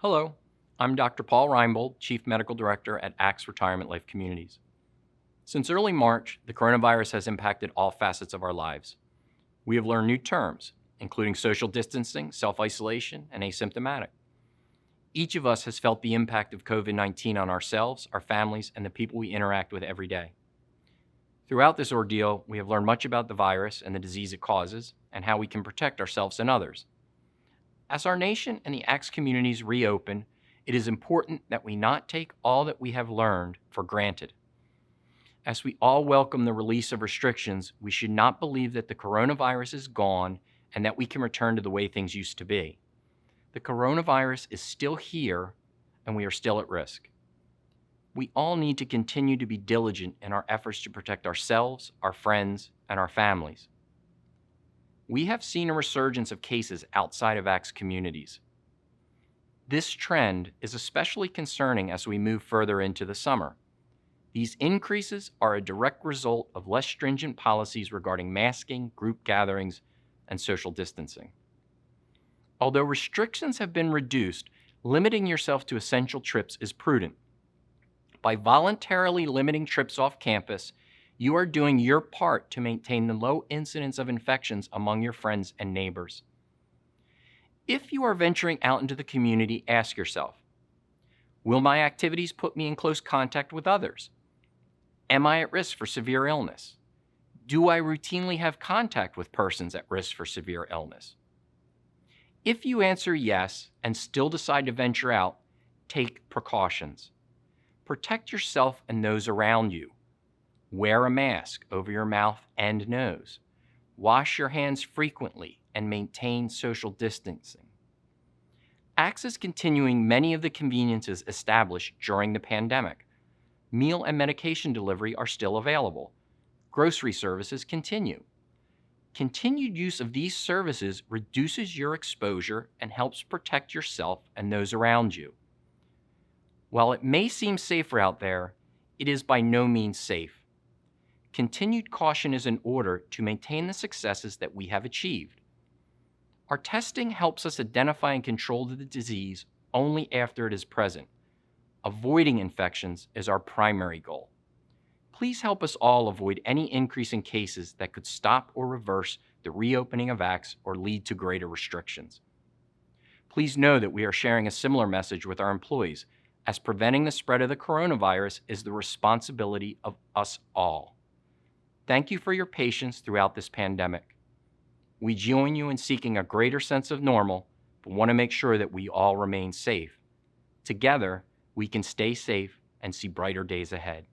Hello, I'm Dr. Paul Reinbold, Chief Medical Director at ACTS Retirement Life Communities. Since early March, the coronavirus has impacted all facets of our lives. We have learned new terms, including social distancing, self-isolation, and asymptomatic. Each of us has felt the impact of COVID-19 on ourselves, our families, and the people we interact with every day. Throughout this ordeal, we have learned much about the virus and the disease it causes, and how we can protect ourselves and others. As our nation and the ACTS communities reopen, it is important that we not take all that we have learned for granted. As we all welcome the release of restrictions, we should not believe that the coronavirus is gone and that we can return to the way things used to be. The coronavirus is still here, and we are still at risk. We all need to continue to be diligent in our efforts to protect ourselves, our friends, and our families. We have seen a resurgence of cases outside of ACTS communities. This trend is especially concerning as we move further into the summer. These increases are a direct result of less stringent policies regarding masking, group gatherings, and social distancing. Although restrictions have been reduced, limiting yourself to essential trips is prudent. By voluntarily limiting trips off campus, you are doing your part to maintain the low incidence of infections among your friends and neighbors. If you are venturing out into the community, ask yourself, will my activities put me in close contact with others? Am I at risk for severe illness? Do I routinely have contact with persons at risk for severe illness? If you answer yes and still decide to venture out, take precautions. Protect yourself and those around you. Wear a mask over your mouth and nose. Wash your hands frequently and maintain social distancing. ACTS is continuing many of the conveniences established during the pandemic. Meal and medication delivery are still available. Grocery services continue. Continued use of these services reduces your exposure and helps protect yourself and those around you. While it may seem safer out there, it is by no means safe. Continued caution is in order to maintain the successes that we have achieved. Our testing helps us identify and control the disease only after it is present. Avoiding infections is our primary goal. Please help us all avoid any increase in cases that could stop or reverse the reopening of ACTS or lead to greater restrictions. Please know that we are sharing a similar message with our employees, as preventing the spread of the coronavirus is the responsibility of us all. Thank you for your patience throughout this pandemic. We join you in seeking a greater sense of normal, but want to make sure that we all remain safe. Together, we can stay safe and see brighter days ahead.